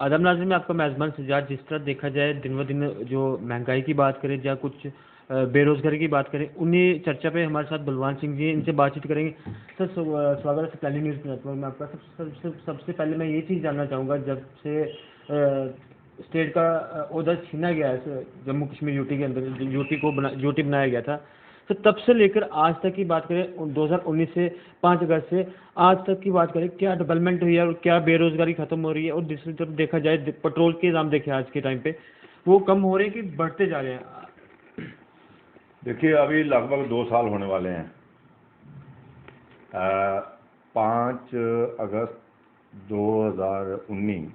आदाब नाज़रीन, में आपका मेज़बान सज्जाद। जिस तरह देखा जाए दिन ब दिन जो महंगाई की बात करें या कुछ बेरोज़गारी की बात करें, उन्हीं चर्चा पे हमारे साथ बलवान सिंह जी हैं, इनसे बातचीत करेंगे। सर स्वागत है प्लानिंग न्यूज़ नेटवर्क में आपका। सबसे पहले मैं ये चीज़ जानना चाहूँगा, जब से स्टेट का ओहदा छीना गया है जम्मू कश्मीर यूटी के अंदर, यूटी बनाया गया था, तो तब से लेकर आज तक की बात करें 2019 से 5 अगस्त से आज तक की बात करें, क्या डेवलपमेंट हुई है और क्या बेरोजगारी खत्म हो रही है? और दूसरी तरफ देखा जाए पेट्रोल के दाम देखें आज के टाइम पे वो कम हो रहे हैं कि बढ़ते जा रहे हैं? देखिए, अभी लगभग 2 साल होने वाले हैं। 5 अगस्त 2019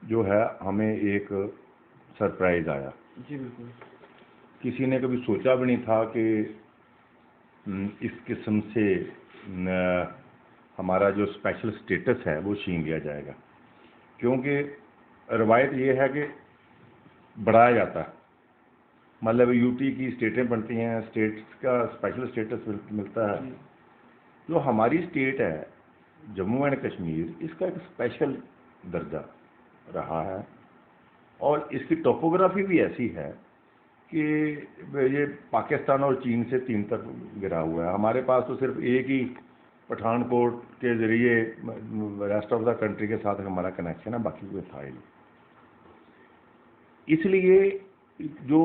जो है, हमें एक सरप्राइज़ आया। जी बिल्कुल। किसी ने कभी सोचा भी नहीं था कि इस किस्म से हमारा जो स्पेशल स्टेटस है वो छीन लिया जाएगा, क्योंकि रवायत ये है कि बढ़ाया जाता है। मतलब यूटी की स्टेटें बनती हैं, स्टेट्स का स्पेशल स्टेटस मिलता है। जो हमारी स्टेट है जम्मू एंड कश्मीर, इसका एक स्पेशल दर्जा रहा है और इसकी टोपोग्राफी भी ऐसी है कि ये पाकिस्तान और चीन से 3 तक गिरा हुआ है। हमारे पास तो सिर्फ एक ही पठानकोट के ज़रिए रेस्ट ऑफ द कंट्री के साथ हमारा कनेक्शन है, बाकी कोई था ही नहीं। इसलिए जो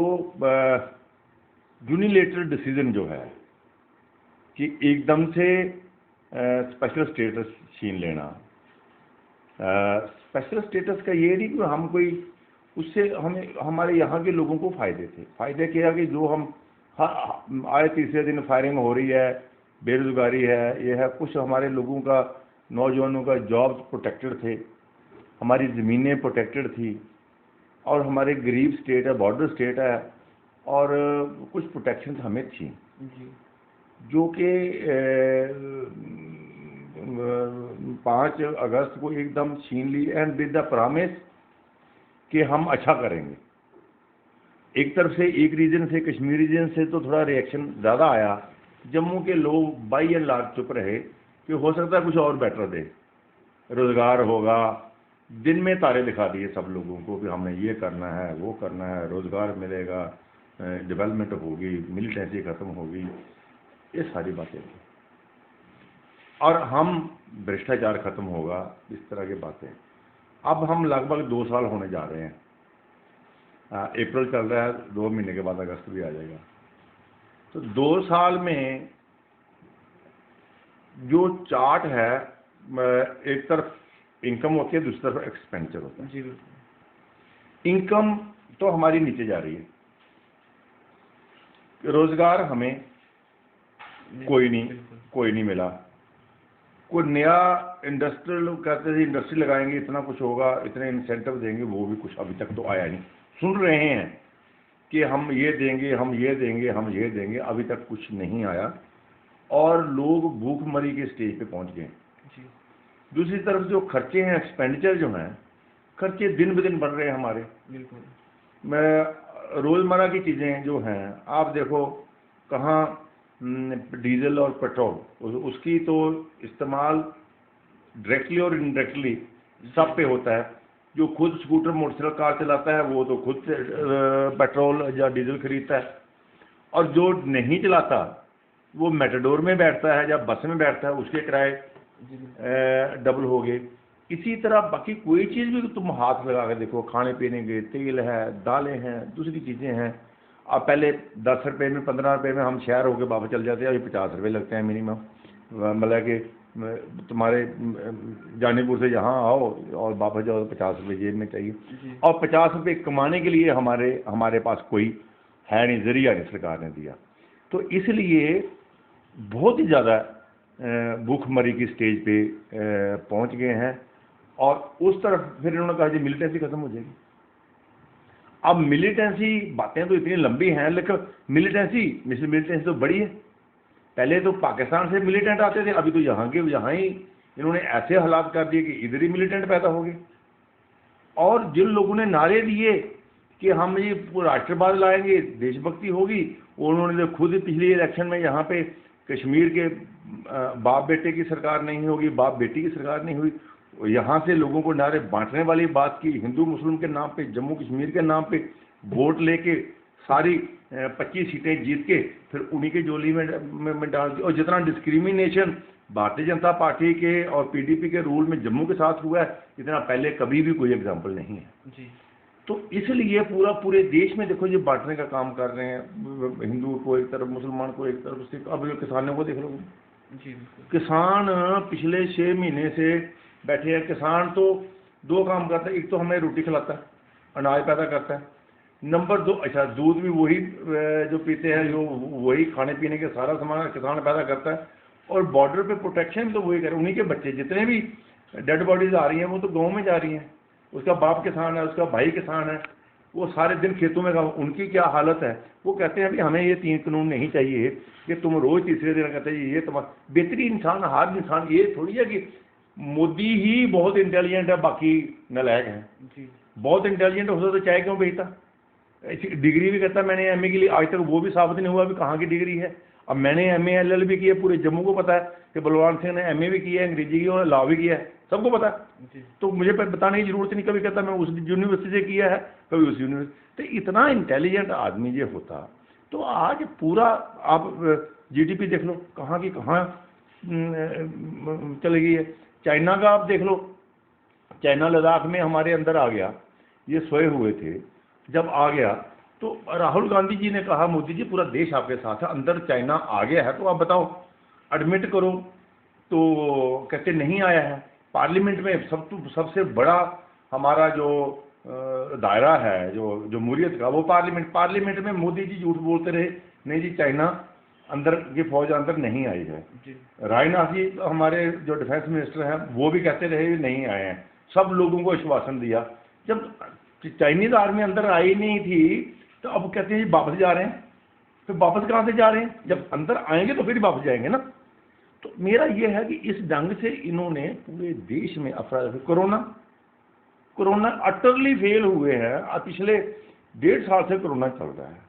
यूनिलेटरल डिसीजन जो है कि एकदम से स्पेशल स्टेटस छीन लेना, स्पेशल स्टेटस का ये नहीं कि हम कोई उससे हमें हमारे यहाँ के लोगों को फ़ायदे थे। फ़ायदे क्या कि जो हम आए तीसरे दिन फायरिंग हो रही है, बेरोज़गारी है, ये है, कुछ हमारे लोगों का, नौजवानों का जॉब्स प्रोटेक्टेड थे, हमारी ज़मीनें प्रोटेक्टेड थी और हमारे गरीब स्टेट है, बॉर्डर स्टेट है और कुछ प्रोटेक्शन हमें थी जो कि 5 अगस्त को एकदम छीन ली एंड विद द प्रॉमिस कि हम अच्छा करेंगे। एक तरफ से एक रीजन से, कश्मीर रीजन से तो थोड़ा रिएक्शन ज़्यादा आया। जम्मू के लोग बाई एंड लार्ज चुप रहे कि हो सकता है कुछ और बेटर दे, रोज़गार होगा। दिन में तारे दिखा दिए सब लोगों को कि हमने ये करना है, वो करना है, रोज़गार मिलेगा, डेवलपमेंट होगी, मिलिटेंसी ख़त्म होगी, ये सारी बातें थी। और हम भ्रष्टाचार ख़त्म होगा, इस तरह की बातें। अब हम लगभग 2 साल होने जा रहे हैं। अप्रैल चल रहा है, 2 महीने के बाद अगस्त भी आ जाएगा। तो 2 साल में जो चार्ट है, एक तरफ इनकम होती है, दूसरी तरफ एक्सपेंडिचर होता है। जी। इनकम तो हमारी नीचे जा रही है, रोज़गार हमें कोई नहीं मिला। कोई नया इंडस्ट्रियल कहते थे इंडस्ट्री लगाएंगे, इतना कुछ होगा, इतने इंसेंटिव देंगे, वो भी कुछ अभी तक तो आया नहीं। सुन रहे हैं कि हम ये देंगे, हम ये देंगे, हम ये देंगे, अभी तक कुछ नहीं आया और लोग भूखमरी के स्टेज पे पहुंच गए। दूसरी तरफ जो खर्चे हैं, एक्सपेंडिचर जो हैं, खर्चे दिन ब दिन बढ़ रहे हैं हमारे। बिल्कुल। मैं रोज़मर्रा की चीज़ें जो हैं, आप देखो कहाँ डीजल और पेट्रोल, उसकी तो इस्तेमाल डायरेक्टली और इनडायरेक्टली सब पे होता है। जो खुद स्कूटर मोटरसाइकिल कार चलाता है वो तो खुद से पेट्रोल या डीजल खरीदता है, और जो नहीं चलाता वो मेटाडोर में बैठता है या बस में बैठता है, उसके किराए डबल हो गए। इसी तरह बाकी कोई चीज़ भी तुम हाथ लगा के देखो, खाने पीने के तेल है, दालें हैं, दूसरी चीज़ें हैं। अब पहले 10 रुपये में, 15 रुपये में हम शहर होकर वापस चल जाते हैं, अभी 50 रुपये लगते हैं मिनिमम। मतलब कि तुम्हारे जानीपुर से यहाँ आओ और वापस जाओ तो 50 रुपये जेब में चाहिए। और 50 रुपये कमाने के लिए हमारे पास कोई है नहीं, जरिया नहीं सरकार ने दिया। तो इसलिए बहुत ही ज़्यादा भूखमरी की स्टेज पे पहुँच गए हैं। और उस तरफ फिर इन्होंने कहा जी मिलिटेंसी ख़त्म हो जाएगी। अब मिलिटेंसी बातें तो इतनी लंबी हैं, लेकिन मिलिटेंसी तो बड़ी है। पहले तो पाकिस्तान से मिलिटेंट आते थे, अभी तो यहाँ ही इन्होंने ऐसे हालात कर दिए कि इधर ही मिलिटेंट पैदा हो गए। और जिन लोगों ने नारे दिए कि हम ये राष्ट्रवाद लाएंगे, देशभक्ति होगी, उन्होंने तो खुद पिछले इलेक्शन में यहाँ पे कश्मीर के बाप बेटे की सरकार नहीं होगी, बाप बेटी की सरकार नहीं हुई, यहाँ से लोगों को नारे बांटने वाली बात की, हिंदू मुस्लिम के नाम पे, जम्मू कश्मीर के नाम पे वोट लेके सारी 25 सीटें जीत के फिर उन्हीं के झोली में डाल दी। और जितना डिस्क्रिमिनेशन भारतीय जनता पार्टी के और पीडीपी के रूल में जम्मू के साथ हुआ है, इतना पहले कभी भी कोई एग्जाम्पल नहीं है जी। तो इसलिए पूरे देश में देखो ये बांटने का काम कर रहे हैं, हिंदू को एक तरफ, मुसलमान को एक तरफ, सिख। अब किसानों को देख लो जी। किसान पिछले 6 महीने से बैठे हैं। किसान तो 2 काम करता है, एक तो हमें रोटी खिलाता है, अनाज पैदा करता है, नंबर 2 अच्छा दूध भी वही जो पीते हैं, जो वही खाने पीने के सारा सामान किसान पैदा करता है। और बॉर्डर पे प्रोटेक्शन भी तो वही करे। उन्हीं के बच्चे, जितने भी डेड बॉडीज आ रही हैं वो तो गाँव में जा रही हैं। उसका बाप किसान है, उसका भाई किसान है, वो सारे दिन खेतों में काम। उनकी क्या हालत है, वो कहते हैं अभी हमें ये 3 कानून नहीं चाहिए कि तुम रोज तीसरे दिन कहते हैं ये तुम्हारा बेहतरीन इंसान, हर इंसान। ये थोड़ी है कि मोदी ही बहुत इंटेलिजेंट है, बाकी नालायक हैं। जी। बहुत इंटेलिजेंट होता तो चाहे क्यों भेजता। डिग्री भी कहता मैंने एमए के लिए, आज तक वो भी साबित नहीं हुआ भी कहाँ की डिग्री है। अब मैंने एमए एलएल भी किया, पूरे जम्मू को पता है कि बलवान सिंह ने एमए भी किया है, अंग्रेजी की और लॉ भी किया है, सबको पता है। तो मुझे बताने की जरूरत नहीं। कभी कहता मैं उस यूनिवर्सिटी से किया है, कभी उस यूनिवर्सिटी। तो इतना इंटेलिजेंट आदमी ये होता तो आज पूरा आप जीडीपी देख लो कहाँ की कहाँ चली गई है। चाइना का आप देख लो, चाइना लद्दाख में हमारे अंदर आ गया, ये सोए हुए थे, जब आ गया तो राहुल गांधी जी ने कहा मोदी जी पूरा देश आपके साथ है, अंदर चाइना आ गया है तो आप बताओ एडमिट करो। तो कहते नहीं आया है। पार्लियामेंट में सबसे बड़ा हमारा जो दायरा है जो जमहूरियत का, वो पार्लियामेंट में मोदी जी झूठ बोलते रहे, नहीं जी चाइना अंदर की फौज अंदर नहीं आई है। राजनाथ जी हमारे जो डिफेंस मिनिस्टर हैं वो भी कहते रहे नहीं आए हैं। सब लोगों को आश्वासन दिया। जब चाइनीज आर्मी अंदर आई नहीं थी तो अब कहते हैं वापस जा रहे हैं। फिर वापस कहाँ से जा रहे हैं, जब अंदर आएंगे तो फिर वापस जाएंगे ना। तो मेरा ये है कि इस ढंग से इन्होंने पूरे देश में अफरा कोरोना अटरली फेल हुए हैं। पिछले 1.5 साल से कोरोना चल रहा है,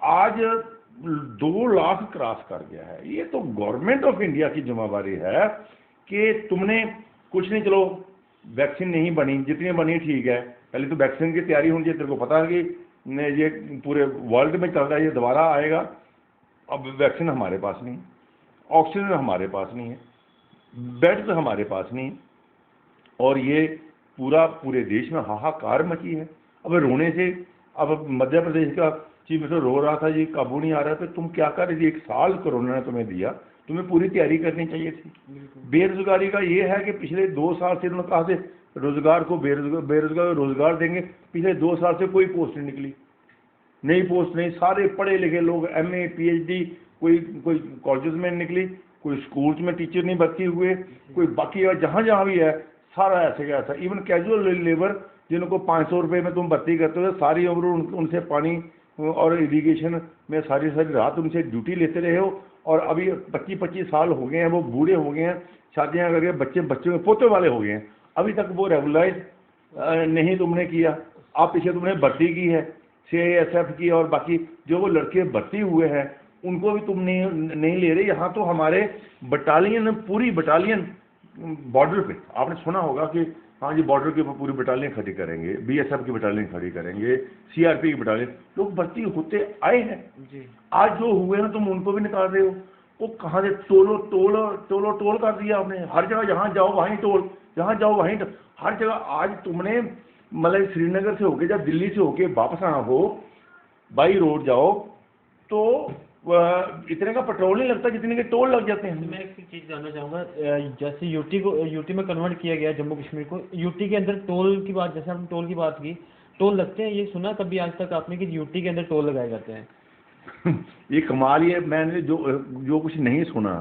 आज 2 लाख क्रॉस कर गया है। ये तो गवर्नमेंट ऑफ इंडिया की जिम्मेदारी है कि तुमने कुछ नहीं, चलो वैक्सीन नहीं बनी, जितनी बनी ठीक है, पहले तो वैक्सीन की तैयारी होनी चाहिए। तेरे को पता है कि ये पूरे वर्ल्ड में चल रहा है, ये दोबारा आएगा। अब वैक्सीन हमारे पास नहीं, ऑक्सीजन हमारे पास नहीं है, बेड्स हमारे पास नहीं, और ये पूरे देश में हाहाकार मची है। अब रोने से, अब मध्य प्रदेश का चीफ मिनिस्टर रो रहा था ये काबू नहीं आ रहा था। तुम क्या कर रहे थे, 1 साल कोरोना ने तुम्हें दिया, तुम्हें पूरी तैयारी करनी चाहिए थी। बेरोजगारी का ये है कि पिछले 2 साल से उन्होंने कहा थे रोजगार को बेरोजगार रोजगार देंगे, पिछले 2 साल से कोई पोस्ट नहीं निकली, नई पोस्ट नहीं। सारे पढ़े लिखे लोग एमए पीएचडी, कोई कॉलेज में निकली, कोई स्कूल्स में टीचर नहीं भर्ती हुए, कोई बाकी जहाँ जहाँ भी है सारा ऐसे का ऐसा। इवन कैजुअल लेबर जिनको 500 रुपये में तुम भर्ती करते हो, सारी उम्र उनसे पानी और इरीगेशन में सारी रात उनसे ड्यूटी लेते रहे हो, और अभी 25-25 साल हो गए हैं, वो बूढ़े हो गए हैं, शादियाँ करके बच्चों में पोते वाले हो गए हैं, अभी तक वो रेगुलराइज नहीं तुमने किया। आप पीछे तुमने भर्ती की है CISF की, और बाकी जो वो लड़के भर्ती हुए हैं उनको भी तुम नहीं ले रहे। यहाँ तो हमारे बटालियन, पूरी बटालियन बॉर्डर पे, आपने सुना होगा कि हाँ जी बॉर्डर के ऊपर पूरी बटालियन खड़ी करेंगे, BSF की बटालियन खड़ी करेंगे, CRP की बटालियन, लोग भर्ती होते आए हैं जी। आज जो हुए हैं तुम उनको भी निकाल रहे हो। वो कहाँ से टोल कर दिया आपने। हर जगह जहाँ जाओ वहीं टोल, जहाँ जाओ वहीं टोल, हर जगह। आज तुमने मतलब श्रीनगर से होके या दिल्ली से होके वापस आना हो, बाई रोड जाओ तो इतने का पेट्रोल नहीं लगता जितने के टोल लग जाते हैं। मैं एक चीज़ जानना चाहूँगा, जैसे यूटी में कन्वर्ट किया गया जम्मू कश्मीर को, यूटी के अंदर टोल की बात, जैसे आपने टोल की बात की, टोल लगते हैं, ये सुना कभी आज तक आपने कि यूटी के अंदर टोल लगाए जाते हैं? ये कमाल। ये मैंने जो कुछ नहीं सुना,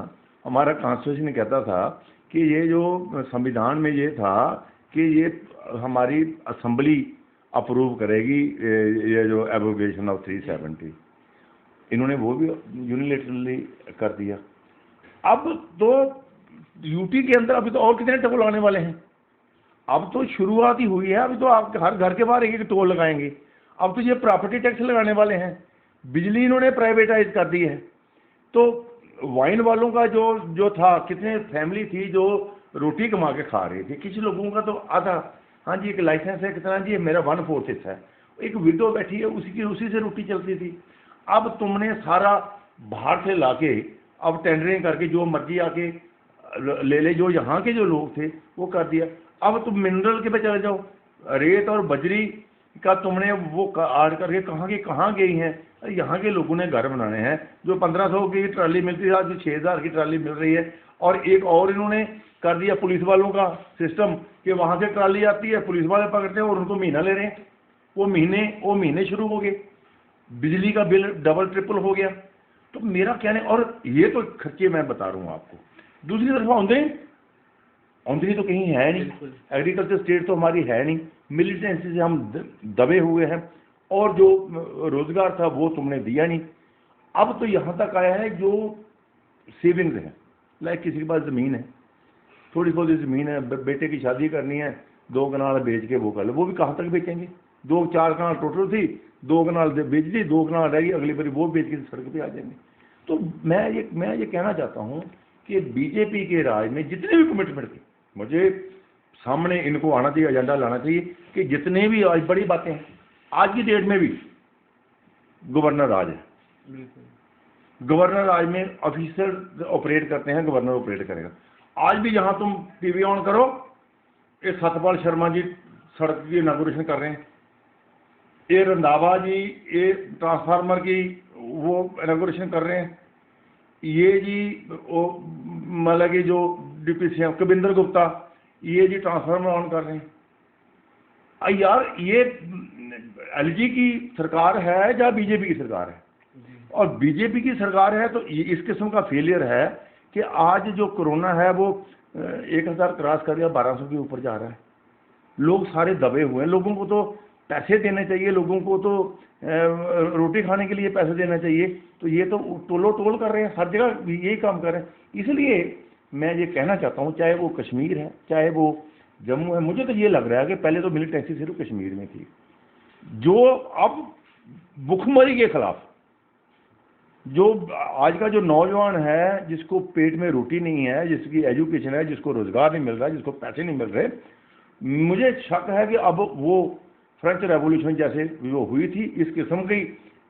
हमारा कॉन्स्टिट्यूशन कहता था कि ये जो संविधान में ये था कि ये हमारी असेंबली अप्रूव करेगी ये जो एब्रोगेशन ऑफ 370, इन्होंने वो भी यूनिलेटरली कर दिया। अब तो यूटी के अंदर अभी तो और कितने टोल आने वाले हैं। अब तो शुरुआत ही हुई है, अभी तो आप हर घर के बाहर एक टोल लगाएंगे। अब तो ये प्रॉपर्टी टैक्स लगाने वाले हैं, बिजली इन्होंने प्राइवेटाइज कर दी है। तो वाइन वालों का जो था, कितने फैमिली थी जो रोटी कमा के खा रहे थे। किसी लोगों का तो आधा, हाँ जी एक लाइसेंस है कितना जी, मेरा 1/4 हिस्सा है, एक विडो बैठी है उसी से रोटी चलती थी। अब तुमने सारा बाहर से लाके अब टेंडरिंग करके जो मर्जी आके ले जो यहाँ के जो लोग थे वो कर दिया। अब तुम मिनरल के पे चले जाओ, रेत और बजरी का तुमने वो आड़ करके कहाँ की कहाँ गई हैं। यहाँ के लोगों ने घर बनाने हैं, जो 1500 की ट्राली मिलती है आज 6000 की ट्राली मिल रही है। और एक और इन्होंने कर दिया पुलिस वालों का सिस्टम कि वहाँ से ट्राली आती है, पुलिस वाले पकड़ते हैं और उनको महीना ले रहे हैं। वो महीने शुरू हो गए, बिजली का बिल डबल ट्रिपल हो गया। तो मेरा कहने, और ये तो खर्चे मैं बता रहा हूँ आपको। दूसरी तरफ आमदनी तो कहीं है नहीं, एग्रीकल्चर स्टेट तो हमारी है नहीं, मिलिटेंसी से हम दबे हुए हैं, और जो रोजगार था वो तुमने दिया नहीं। अब तो यहाँ तक आया है जो सेविंग्स हैं, लाइक किसी के पास ज़मीन है, थोड़ी बहुत ज़मीन है, बेटे की शादी करनी है, 2 कनाल बेच के वो कर लो, वो भी कहाँ तक बेचेंगे? 4 कनाल टोटल थी, 2 कनाल बेच दी, 2 कनाल रहेगी, अगली बारी वो बेच के सड़क पे आ जाएंगे। तो मैं ये कहना चाहता हूँ कि बीजेपी के राज में जितने भी कमिटमेंट थी, मुझे सामने इनको आना चाहिए, एजेंडा लाना चाहिए कि जितने भी आज बड़ी बातें हैं, आज की डेट में भी गवर्नर राज है। गवर्नर राज में ऑफिसर ऑपरेट करते हैं, गवर्नर ऑपरेट करेगा। आज भी यहाँ तुम टीवी ऑन करो, ये सतपाल शर्मा जी सड़क की इनागुरेशन कर रहे हैं, ये रंधावा जी ये ट्रांसफार्मर की वो इनागुरेशन कर रहे हैं, ये जी वो मतलब कि जो डिप्टी सीएम कविंदर गुप्ता ये जी ट्रांसफार्मर ऑन कर रहे हैं। यार ये एलजी की सरकार है या बीजेपी की सरकार है? और बीजेपी की सरकार है तो इस किस्म का फेलियर है कि आज जो कोरोना है वो 1000 क्रॉस कर दिया, 1200 के ऊपर जा रहा है। लोग सारे दबे हुए हैं, लोगों को तो पैसे देने चाहिए, लोगों को तो रोटी खाने के लिए पैसे देना चाहिए, तो ये तो टोलो टोल कर रहे हैं, हर जगह यही काम कर रहे हैं। इसलिए मैं ये कहना चाहता हूँ, चाहे वो कश्मीर है चाहे वो जम्मू है, मुझे तो ये लग रहा है कि पहले तो मिलिटेंसी सिर्फ कश्मीर में थी, जो अब भुखमरी के खिलाफ जो आज का जो नौजवान है, जिसको पेट में रोटी नहीं है, जिसकी एजुकेशन है, जिसको रोजगार नहीं मिल रहा, जिसको पैसे नहीं मिल रहे, मुझे शक है कि अब वो फ्रेंच रेवोल्यूशन जैसे जो हुई थी इस किस्म की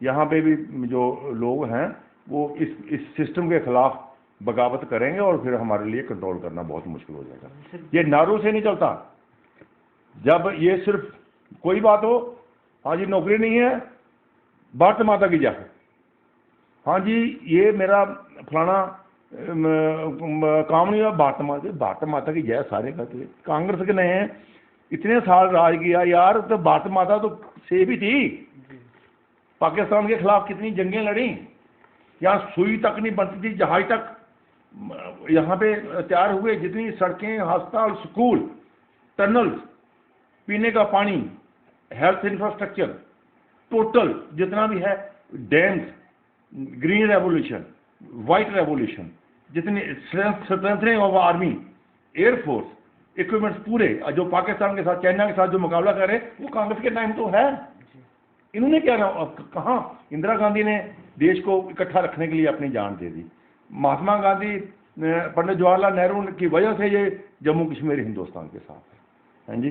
यहाँ पे भी जो लोग हैं वो इस सिस्टम के खिलाफ बगावत करेंगे और फिर हमारे लिए कंट्रोल करना बहुत मुश्किल हो जाएगा। ये नारों से नहीं चलता। जब ये सिर्फ कोई बात हो, हाँ जी नौकरी नहीं है, भारत माता की जय, हाँ जी ये मेरा फलाना काम नहीं हुआ, भारत माता की जय सारे करते थे। कांग्रेस के नए इतने साल राज किया यार, तो भारत माता तो सेफ ही थी। पाकिस्तान के खिलाफ कितनी जंगें लड़ी, यहाँ सुई तक नहीं बनती थी, जहाज तक यहाँ पे तैयार हुए, जितनी सड़कें, अस्पताल, स्कूल, टनल्स, पीने का पानी, हेल्थ इंफ्रास्ट्रक्चर, टोटल जितना भी है, dams, green revolution, white revolution, जितनी strengthening of army, air force, equipments पूरे, जो पाकिस्तान के साथ चाइना के साथ जो मुकाबला कर रहे हैं वो कांग्रेस के टाइम तो है। इन्होंने क्या कहाँ, इंदिरा गांधी ने देश को इकट्ठा रखने के लिए अपनी जान दे दी, महात्मा गांधी, पंडित जवाहरलाल नेहरू की वजह से ये जम्मू कश्मीर हिंदुस्तान के साथ है, हाँ जी।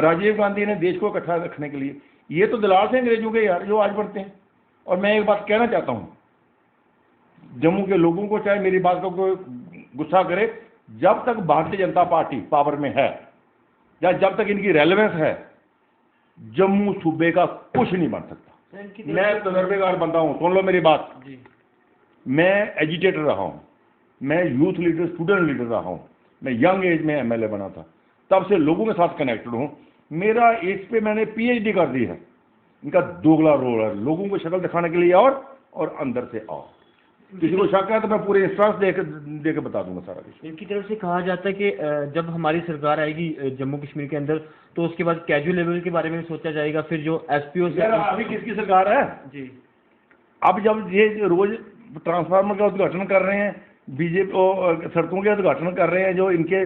राजीव गांधी ने देश को इकट्ठा रखने के लिए, ये तो दलाल थे अंग्रेजों के यार जो आज बढ़ते हैं। और मैं एक बात कहना चाहता हूँ जम्मू के लोगों को, चाहे मेरी बात को कोई गुस्सा करे, जब तक भारतीय जनता पार्टी पावर में है या जब तक इनकी रेलेवेंस है, जम्मू सूबे का कुछ नहीं बन सकता। मैं तजर्बेकार बंदा हूँ, सुन लो मेरी बात जी। मैं एजिटेटर रहा हूँ, मैं यूथ लीडर, स्टूडेंट लीडर रहा हूँ, मैं यंग एज में एमएलए बना था, तब से लोगों के साथ कनेक्टेड हूँ। मेरा इस पे मैंने पीएचडी कर दी है। इनका दोगला रोल है, लोगों को शक्ल दिखाने के लिए और अंदर से आओ। किसी को शक है तो मैं पूरे इंस्ट्रक्श दे के बता दूंगा सारा कुछ। इनकी तरफ से कहा जाता है कि जब हमारी सरकार आएगी जम्मू कश्मीर के अंदर, तो उसके बाद कैजुअल लेवल के बारे में सोचा जाएगा, फिर जो एसपीओ से। अभी किसकी सरकार है जी? अब जब ये रोज ट्रांसफार्मर का उद्घाटन कर रहे हैं, बीजेपी सड़कों के उद्घाटन कर रहे हैं, जो इनके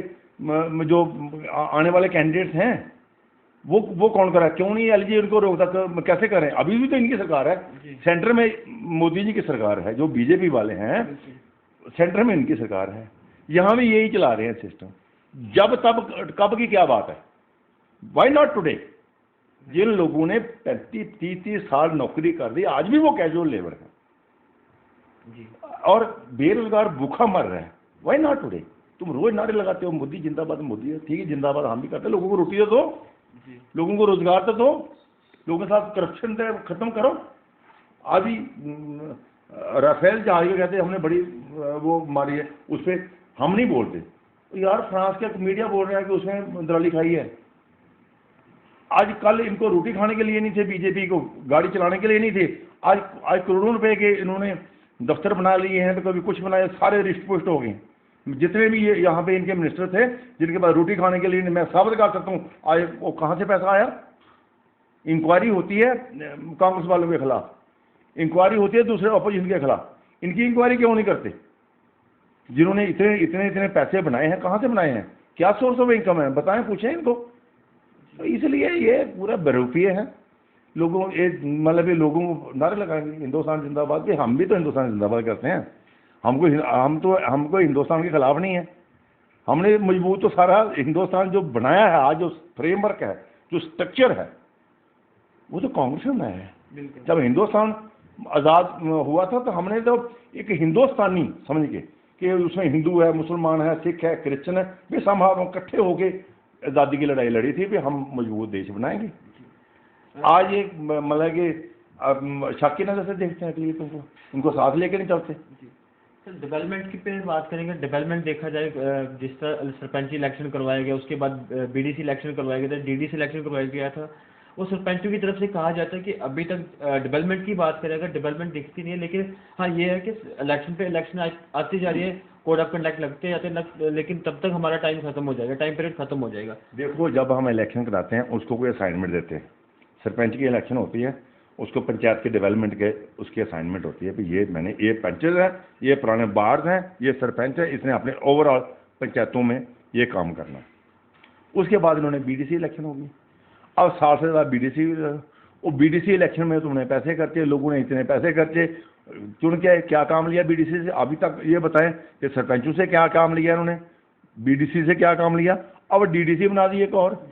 जो आने वाले कैंडिडेट्स हैं वो कौन कर रहा है? क्यों नहीं एलजी उनको रोकता? कैसे करें? अभी भी तो इनकी सरकार है, सेंटर में मोदी जी की सरकार है, जो बीजेपी वाले हैं सेंटर में इनकी सरकार है, यहाँ भी यही चला रहे हैं सिस्टम। जब तब कब की क्या बात है, वाई नॉट टुडे। जिन लोगों ने 35-30 साल नौकरी कर दी, आज भी वो कैजुअल लेबर है जी और बेरोजगार भूखा मर रहे हैं, वाई नॉट टुडे। तुम रोज नारे लगाते हो मोदी जिंदाबाद, मोदी है, ठीक है जिंदाबाद हम भी करते हैं, लोगों को रोटी तो दो, जी लोगों को रोजगार तो दो, लोगों के साथ करप्शन खत्म करो। आज ही राफेल जहाज को कहते हैं हमने बड़ी वो मारी है, उस पर हम नहीं बोलते। यार फ्रांस का मीडिया बोल रहा है कि उसने दलाली खाई है। आज कल इनको रोटी खाने के लिए नहीं थे, बीजेपी को गाड़ी चलाने के लिए नहीं थे, आज आज करोड़ों रुपए के इन्होंने दफ्तर बना लिए हैं, तो कभी कुछ बनाए, सारे रिश्त पुष्ट हो गए। जितने भी ये यहाँ पे इनके मिनिस्टर थे जिनके पास रोटी खाने के लिए, मैं साबित कर सकता हूँ आज वो कहाँ से पैसा आया। इंक्वायरी होती है कांग्रेस वालों के खिलाफ, इंक्वायरी होती है दूसरे अपोजिशन के खिलाफ, इनकी इंक्वायरी क्यों नहीं करते? जिन्होंने इतने इतने इतने पैसे बनाए हैं, कहाँ से बनाए हैं, क्या सोर्स ऑफ इनकम है, बताएं, पूछें इनको। तो इसलिए ये पूरा बेवकूफ़ी है। लोगों मतलब ये लोगों को नारे लगाएंगे हिंदुस्तान जिंदाबाद के, हम भी तो हिंदुस्तान जिंदाबाद करते हैं। हमको हिंदुस्तान के खिलाफ नहीं है। हमने मजबूत तो सारा हिंदुस्तान जो बनाया है, आज जो फ्रेमवर्क है, जो स्ट्रक्चर है, वो तो कांग्रेस ने बनाया है। जब हिंदुस्तान आज़ाद हुआ था तो हमने तो एक हिंदुस्तानी समझ के कि उसमें हिंदू है, मुसलमान है, सिख है, क्रिश्चियन है, वे सब इकट्ठे होके आज़ादी की लड़ाई लड़ी थी कि हम मजबूत देश बनाएंगे। आज एक मतलब कि शक की नज़र से देखते हैं कि तुमको उनको साथ लेके नहीं चलते। सर डेवलपमेंट की पे बात करेंगे। डेवलपमेंट देखा जाए, जिस तरह सरपंच इलेक्शन करवाया गया, उसके बाद बीडीसी इलेक्शन करवाया गया था, डीडीसी इलेक्शन करवाया गया था, वो सरपंचों की तरफ से कहा जाता है कि अभी तक डेवलपमेंट की बात करें अगर, डेवलपमेंट दिखती नहीं है। लेकिन हाँ ये है कि इलेक्शन पे इलेक्शन आती जा रही है, कोड ऑफ कंडक्ट लगते जाते, लेकिन तब तक हमारा टाइम खत्म हो जाएगा, टाइम पीरियड खत्म हो जाएगा। देखो, जब हम इलेक्शन कराते हैं उसको कोई असाइनमेंट देते हैं। सरपंच की इलेक्शन होती है, उसको पंचायत के डेवलपमेंट के उसकी असाइनमेंट होती है कि ये पंचेज है, ये पुराने वार्ड हैं, ये सरपंच है, इसने अपने ओवरऑल पंचायतों में ये काम करना है। उसके बाद इन्होंने बीडीसी इलेक्शन होगी। अब साल से ज़्यादा बीडीसी इलेक्शन में तुमने पैसे खर्चे, लोगों ने इतने पैसे खर्चे, चुन के क्या काम लिया बीडीसी से? अभी तक ये बताएं कि सरपंचों से क्या काम लिया इन्होंने, बीडीसी से क्या काम लिया? अब डीडीसी बना दिए एक और।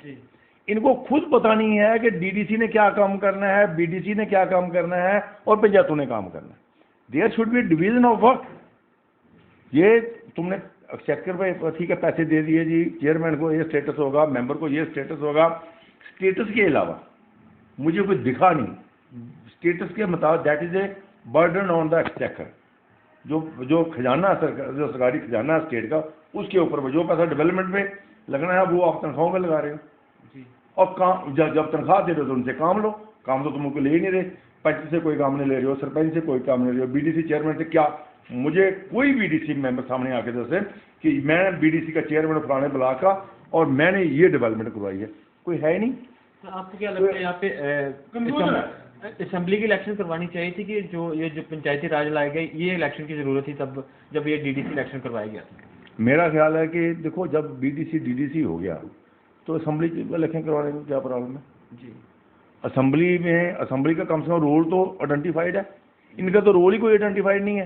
इनको खुद पता नहीं है कि डीडीसी ने क्या काम करना है, बीडीसी ने क्या काम करना है और पंचायतों ने काम करना है। There should be division of work. ये तुमने एक्सचेकर पे ठीक है पैसे दे दिए जी, चेयरमैन को ये स्टेटस होगा, मेंबर को ये स्टेटस होगा। स्टेटस के अलावा मुझे कुछ दिखा नहीं। स्टेटस के मुताबिक that is a burden on the exchequer. जो खजाना जो सरकारी खजाना है स्टेट का, उसके ऊपर जो पैसा डेवलपमेंट में लगना है वो आप तनख्वाहों में लगा रहे हो जी। और काम जब तनख्वाह दे रहे हो तो उनसे काम लो, काम तो तुमको ले ही नहीं रहे। पंच से कोई काम नहीं ले रहे हो, सरपंच से कोई काम नहीं ले रहे हो, बीडीसी चेयरमैन से क्या? मुझे कोई बीडीसी मेंबर सामने आके दसे कि मैं बीडीसी का चेयरमैन फलाने ब्लॉक का और मैंने ये डेवलपमेंट करवाई है, कोई है ही नहीं। तो आपको क्या लगता है यहाँ पे असेंबली की इलेक्शन करवानी चाहिए थी कि जो पंचायती राज लाए गए, ये इलेक्शन की जरूरत थी तब जब ये डीडीसी इलेक्शन करवाया गया था? मेरा ख्याल है कि देखो, जब बीडीसी डीडीसी हो गया तो असेंबली इलेक्शन करवाने में क्या प्रॉब्लम है जी? असेंबली का कम से कम रोल तो आइडेंटिफाइड है। इनका तो रोल ही कोई आइडेंटिफाइड नहीं है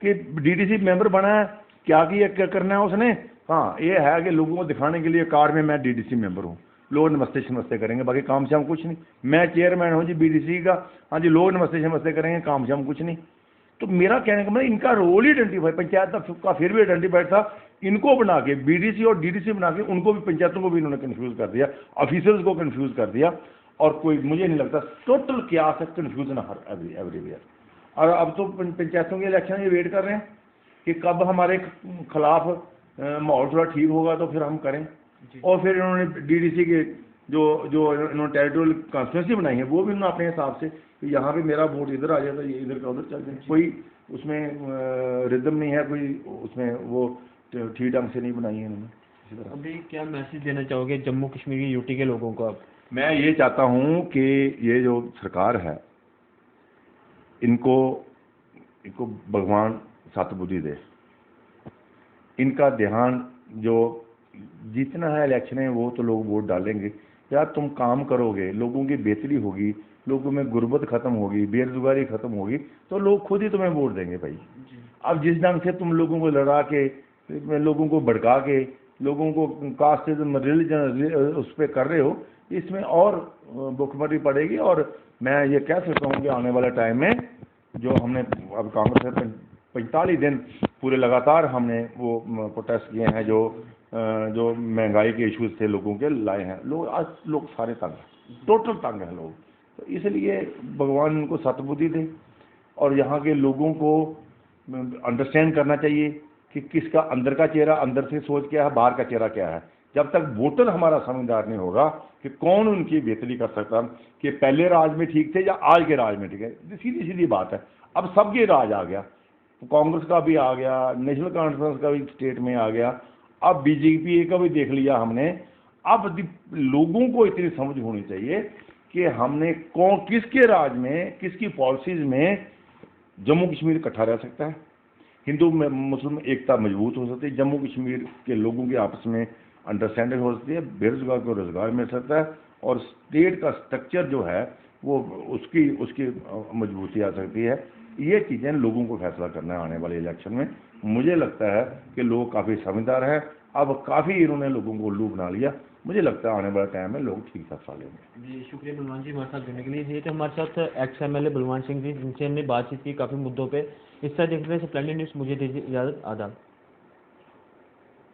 कि डीडीसी मेंबर बना है, क्या करना है उसने। हाँ, ये है कि लोगों को दिखाने के लिए कार्ड में मैं डीडीसी मेंबर हूँ, लोग नमस्ते करेंगे, बाकी काम शाम कुछ नहीं। मैं चेयरमैन हूँ जी बीडीसी का, हाँ जी, लोग नमस्ते करेंगे, काम शाम कुछ नहीं। तो मेरा कहने का मतलब इनका रोल ही आइडेंटिफाइड, पंचायत का फिर भी आइडेंटिफाइड था। इनको बना के बीडीसी और डीडीसी बना के उनको भी, पंचायतों को भी इन्होंने कंफ्यूज कर दिया, ऑफिसर्स को कंफ्यूज कर दिया। और कोई मुझे नहीं लगता, टोटल क्या है कंफ्यूजन हर एवरीवेयर। और अब तो पंचायतों के इलेक्शन ये वेट कर रहे हैं कि कब हमारे खिलाफ माहौल थोड़ा ठीक होगा तो फिर हम करें। और फिर इन्होंने डीडीसी के जो इन्होंने टेरिटोरियल कॉन्स्टिट्यूंसी बनाई है वो भी उन्होंने अपने हिसाब से, तो यहाँ पे मेरा वोट इधर आ जाता है, ये इधर का उधर चल जाए। कोई उसमें रिदम नहीं है, कोई उसमें वो ठीक ढंग से नहीं बनाई है इन्होंने इसी तरह। अभी क्या मैसेज देना चाहोगे जम्मू कश्मीर की यूटी के लोगों को आप? मैं ये चाहता हूँ कि ये जो सरकार है इनको भगवान सतबुद्धि दे। इनका ध्यान जो जीतना है इलेक्शन है वो तो लोग वोट डालेंगे। यार तुम काम करोगे, लोगों की बेहतरी होगी, लोगों में गुर्बत खत्म होगी, बेरोजगारी खत्म होगी, तो लोग खुद ही तुम्हें वोट देंगे भाई। अब जिस ढंग से तुम लोगों को लड़ा के, लोगों को भड़का के लोगों को कास्टिज्म रिलीजन उस पर कर रहे हो, इसमें और भुखमरी पड़ेगी। और मैं ये कह सकता हूँ कि आने वाले टाइम में जो हमने अब कांग्रेस से 45 दिन पूरे लगातार हमने वो प्रोटेस्ट किए हैं, जो महंगाई के इश्यूज थे लोगों के लाए हैं, आज लोग सारे तंग हैं, टोटल तंग हैं लोग। तो इसलिए भगवान उनको सतबुद्धि दे और यहाँ के लोगों को अंडरस्टैंड करना चाहिए कि किसका अंदर का चेहरा, अंदर से सोच क्या है, बाहर का चेहरा क्या है। जब तक वोटर हमारा समझदार नहीं होगा कि कौन उनकी बेहतरी कर सकता, कि पहले राज में ठीक थे या आज के राज में ठीक है, सीधी सीधी बात है। अब सबके राज आ गया, कांग्रेस का भी आ गया, नेशनल कॉन्फ्रेंस का भी स्टेट में आ गया, अब बीजेपी का भी देख लिया हमने। अब लोगों को इतनी समझ होनी चाहिए कि हमने कौन किसके राज में, किसकी पॉलिसीज में जम्मू कश्मीर इकट्ठा रह सकता है, हिंदू मुस्लिम एकता मजबूत हो सकती है, जम्मू कश्मीर के लोगों के आपस में अंडरस्टैंडिंग हो सकती है, बेरोजगार को रोजगार मिल सकता है, और स्टेट का स्ट्रक्चर जो है वो उसकी मजबूती आ सकती है। ये चीज़ें लोगों को फैसला करना है आने वाले इलेक्शन में। मुझे लगता है कि लोग काफ़ी समझदार हैं, अब काफ़ी इन्होंने लोगों को उल्लू बना लिया। मुझे लगता है आने वाले टाइम में लोग ठीक फैसला लेंगे। जी शुक्रिया बलवान जी हमारे साथ जुड़ने के लिए। ये तो हमारे साथ एक्स एमएलए बलवान सिंह जी, जिनसे हमने बातचीत की काफ़ी मुद्दों पे। इस तरह देखते रहे स्प्लेंडेड न्यूज़। मुझे दीजिए इजाज़त, आदाब।